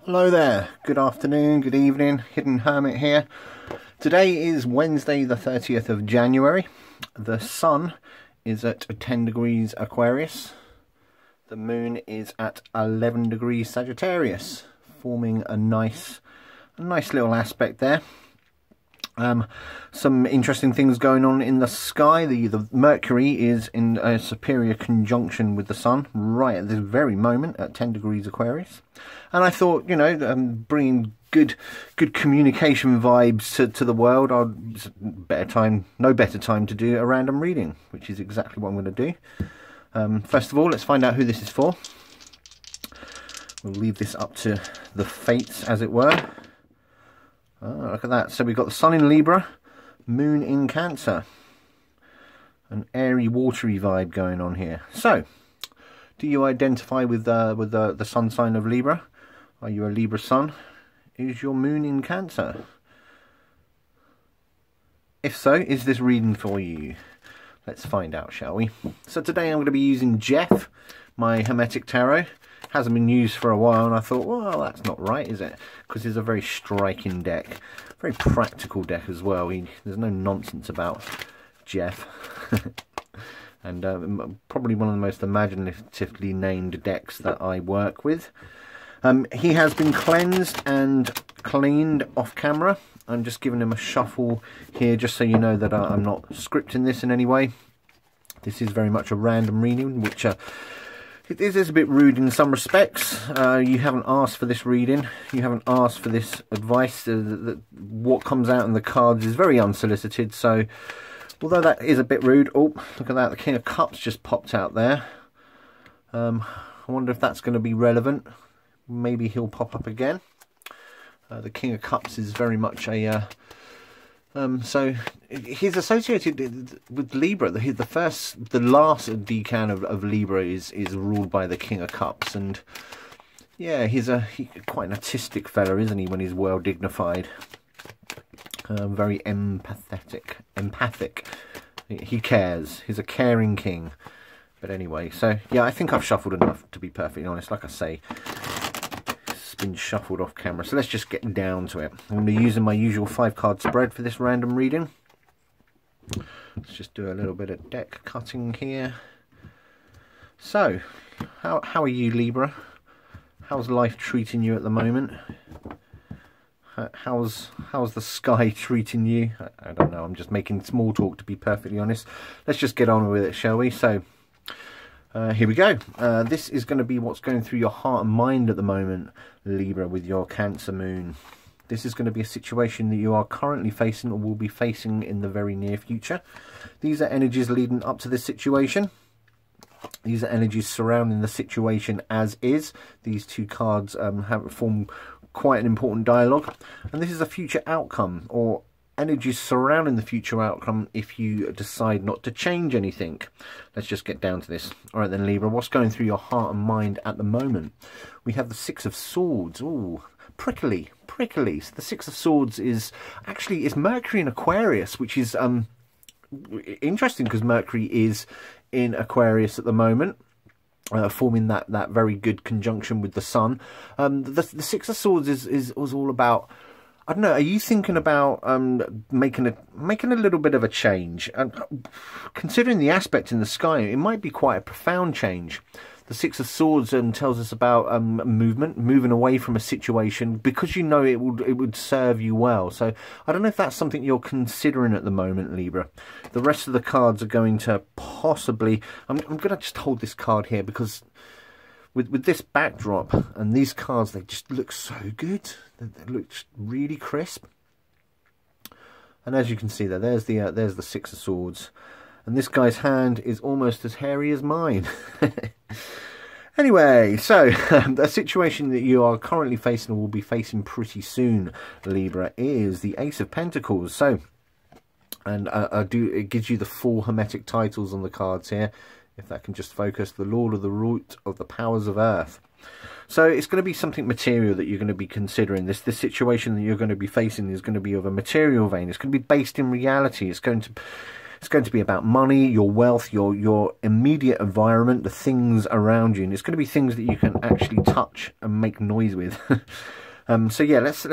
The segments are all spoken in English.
Hello there, good afternoon, good evening, Hidden Hermit here. Today is Wednesday the 30th of January. The sun is at 10 degrees Aquarius. The moon is at 11 degrees Sagittarius, forming a nice little aspect there. Some interesting things going on in the sky. The Mercury is in a superior conjunction with the Sun right at this very moment at 10 degrees Aquarius, and I thought, you know, bringing good communication vibes to the world, no better time to do a random reading, which is exactly what I'm going to do. First of all, let's find out who this is for. We'll leave this up to the fates, as it were. Oh, look at that. So we've got the Sun in Libra, Moon in Cancer. An airy, watery vibe going on here. So, do you identify with the Sun sign of Libra? Are you a Libra Sun? Is your Moon in Cancer? If so, is this reading for you? Let's find out, shall we? So today I'm going to be using Jeff, my Hermetic Tarot. Hasn't been used for a while, and I thought, well, that's not right, is it? Because it's a very striking deck, very practical deck as well. There's no nonsense about Jeff, and probably one of the most imaginatively named decks that I work with. He has been cleansed and cleaned off camera. I'm just giving him a shuffle here, just so you know that I'm not scripting this in any way. This is very much a random reading, which it is a bit rude in some respects. You haven't asked for this reading. You haven't asked for this advice. What comes out in the cards is very unsolicited. So, although that is a bit rude. Oh, look at that. The King of Cups just popped out there. I wonder if that's going to be relevant. Maybe he'll pop up again. The King of Cups is very much a... so he's associated with Libra. The last decan of Libra is ruled by the King of Cups, and yeah, he's quite an artistic fella, isn't he? When he's well dignified, very empathic. He cares. He's a caring king. But anyway, so yeah, I think I've shuffled enough, to be perfectly honest. Like I say, been shuffled off camera, so let's just get down to it. I'm going to be using my usual 5-card spread for this random reading. Let's just do a little bit of deck cutting here. So, how are you, Libra? How's life treating you at the moment? How's the sky treating you? I don't know, I'm just making small talk, to be perfectly honest. Let's just get on with it, shall we? So, here we go. This is going to be what's going through your heart and mind at the moment, Libra, with your Cancer Moon. This is going to be a situation that you are currently facing or will be facing in the very near future. These are energies leading up to this situation. These are energies surrounding the situation as is. These two cards form quite an important dialogue. And this is a future outcome, or energies surrounding the future outcome if you decide not to change anything. Let's just get down to this. All right then, Libra, what's going through your heart and mind at the moment? We have the Six of Swords. Ooh, prickly. So the Six of Swords is Mercury in Aquarius, which is interesting because Mercury is in Aquarius at the moment. Forming that very good conjunction with the Sun. The Six of Swords was all about, I don't know, are you thinking about making a little bit of a change? Considering the aspect in the sky, it might be quite a profound change. The Six of Swords tells us about moving away from a situation because you know it would serve you well. So I don't know if that's something you're considering at the moment, Libra. The rest of the cards are going to possibly... I'm going to just hold this card here because with this backdrop and these cards, they just look so good. They look really crisp. And as you can see there's the Six of Swords. And this guy's hand is almost as hairy as mine. Anyway, so the situation that you are currently facing or will be facing pretty soon, Libra, is the Ace of Pentacles. So, and it gives you the 4 Hermetic titles on the cards here. If that can just focus, the Lord of the Root of the Powers of Earth. So it's going to be something material that you're going to be considering. This situation that you're going to be facing is going to be of a material vein. It's going to be based in reality. It's going It's going to be about money, your wealth, your immediate environment, the things around you, and it's going to be things that you can actually touch and make noise with. So yeah, let's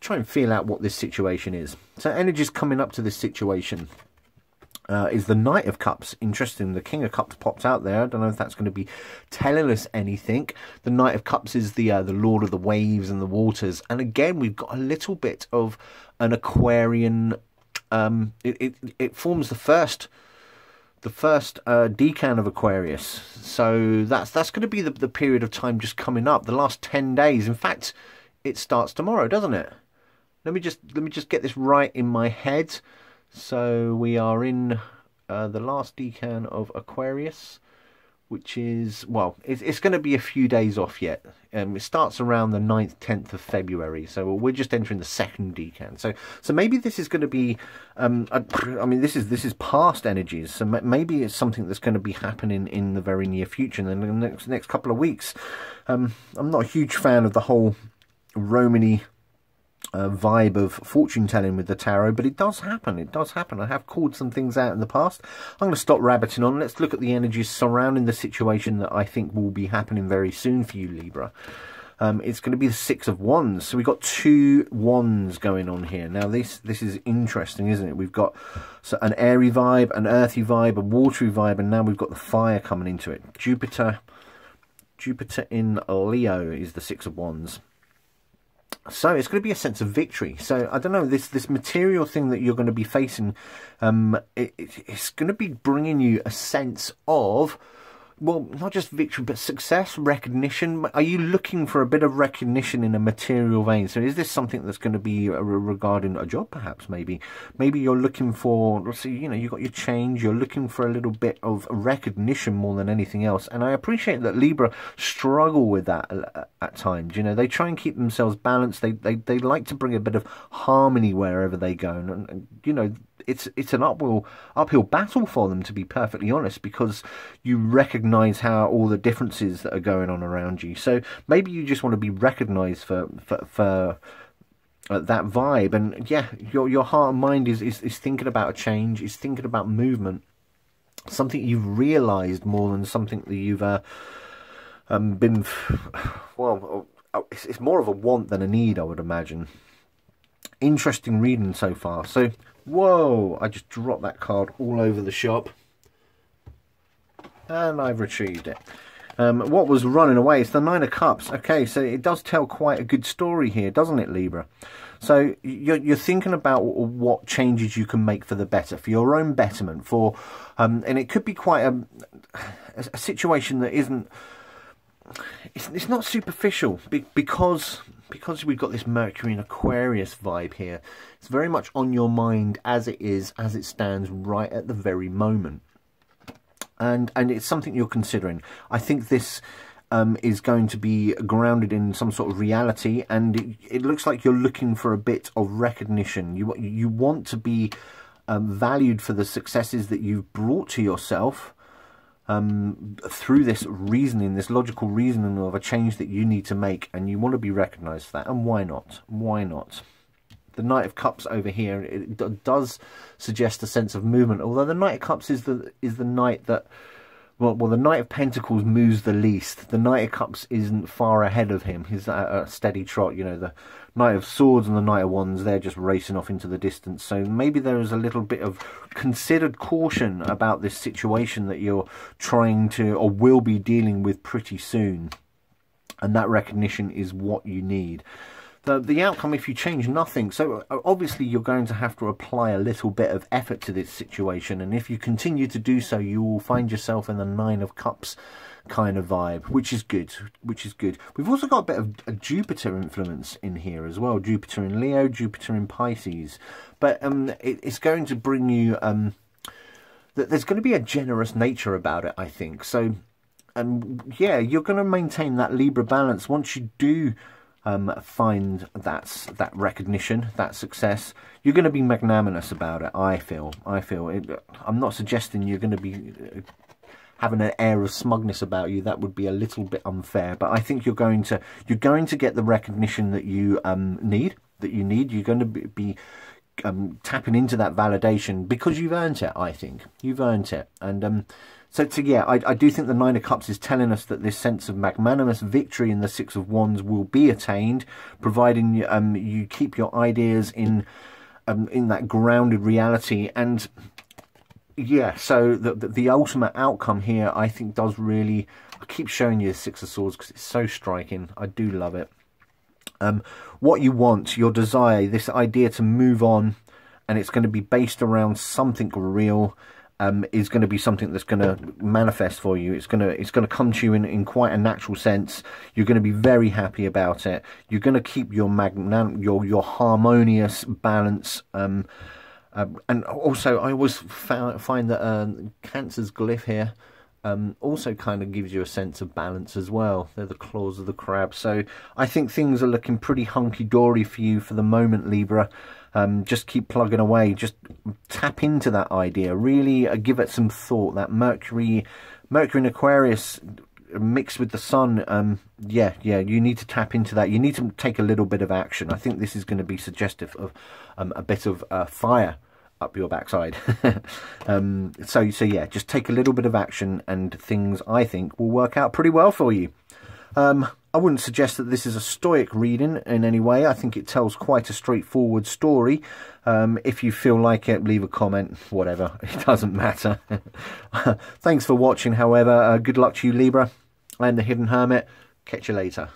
try and feel out what this situation is. So energies coming up to this situation is the Knight of Cups. Interesting, the King of Cups popped out there. I don't know if that's going to be telling us anything. The Knight of Cups is the Lord of the waves and the waters, and again we've got a little bit of an Aquarian. It forms the first decan of Aquarius, so that's going to be the period of time just coming up, the last 10 days. In fact, it starts tomorrow, doesn't it? Let me just get this right in my head. So we are in the last decan of Aquarius, which is, well, it's going to be a few days off yet. It starts around the 9th, 10th of February. So we're just entering the second decan. So maybe this is going to be, I mean, this is past energies. So maybe it's something that's going to be happening in the very near future, in the next couple of weeks. I'm not a huge fan of the whole Romany vibe of fortune telling with the tarot, but it does happen. It does happen. I have called some things out in the past. I'm going to stop rabbiting on. Let's look at the energies surrounding the situation that I think will be happening very soon for you, Libra. It's going to be the Six of Wands. So we've got two wands going on here. Now this is interesting, isn't it? We've got an airy vibe, an earthy vibe, a watery vibe, and now we've got the fire coming into it. Jupiter in Leo is the Six of Wands. So it's going to be a sense of victory. So I don't know, this material thing that you're going to be facing, it's going to be bringing you a sense of, well, not just victory, but success, recognition. Are you looking for a bit of recognition in a material vein? So is this something that's going to be regarding a job, perhaps? Maybe you're looking for, let's see, you know, you've got your change, you're looking for a little bit of recognition more than anything else. And I appreciate that Libra struggle with that at times. You know, they try and keep themselves balanced. They like to bring a bit of harmony wherever they go. And you know, it's an uphill battle for them, to be perfectly honest, because you recognize how all the differences that are going on around you. So maybe you just want to be recognized for that vibe. And yeah, your heart and mind is thinking about a change, is thinking about movement, something you've realized more than something that you've been, well, it's more of a want than a need, I would imagine. Interesting reading so far. So whoa, I just dropped that card all over the shop. And I've retrieved it. What was running away? It's the Nine of Cups. Okay, so it does tell quite a good story here, doesn't it, Libra? So you're thinking about what changes you can make for the better, for your own betterment, for and it could be quite a situation that isn't. It's not superficial because we've got this Mercury and Aquarius vibe here. It's very much on your mind as it stands right at the very moment. And it's something you're considering. I think this is going to be grounded in some sort of reality, and it looks like you're looking for a bit of recognition. You want to be valued for the successes that you've brought to yourself through this reasoning, this logical reasoning of a change that you need to make, and you want to be recognized for that. And why not? Why not? The Knight of Cups over here, it does suggest a sense of movement, although the Knight of Cups is the knight that, well, the Knight of Pentacles moves the least. The Knight of Cups isn't far ahead of him. He's at a steady trot. You know, the Knight of Swords and the Knight of Wands, they're just racing off into the distance. So maybe there is a little bit of considered caution about this situation that you're trying to, or will be dealing with pretty soon. And that recognition is what you need. The outcome, if you change nothing, so obviously you're going to have to apply a little bit of effort to this situation, and if you continue to do so, you will find yourself in the Nine of Cups kind of vibe, which is good, which is good. We've also got a bit of a Jupiter influence in here as well, Jupiter in Leo, Jupiter in Pisces, but it's going to bring you, there's going to be a generous nature about it, I think. So, yeah, you're going to maintain that Libra balance once you do find that recognition, that success. You're going to be magnanimous about it. I feel. I'm not suggesting you're going to be having an air of smugness about you. That would be a little bit unfair. But I think you're going to get the recognition that you need. You're going to be tapping into that validation because you've earned it. I think you've earned it. And so yeah, I do think the Nine of Cups is telling us that this sense of magnanimous victory in the Six of Wands will be attained, providing you keep your ideas in that grounded reality. And yeah, so the ultimate outcome here, I think, does really... I keep showing you the Six of Swords because it's so striking. I do love it. What you want, your desire, this idea to move on, and it's going to be based around something real, is going to be something that's going to manifest for you. It's going to come to you in quite a natural sense. You're going to be very happy about it. You're going to keep your harmonious balance. And also, I always find that Cancer's glyph here also kind of gives you a sense of balance as well. They're the claws of the crab. So I think things are looking pretty hunky-dory for you for the moment, Libra. Just keep plugging away. Just tap into that idea. Really give it some thought. That Mercury in Aquarius mixed with the Sun, yeah, you need to tap into that. You need to take a little bit of action. I think this is going to be suggestive of a bit of fire up your backside. So yeah, just take a little bit of action and things, I think, will work out pretty well for you. I wouldn't suggest that this is a stoic reading in any way. I think it tells quite a straightforward story. If you feel like it, leave a comment, whatever, it doesn't matter. Thanks for watching, however. Good luck to you, Libra. I am the Hidden Hermit. Catch you later.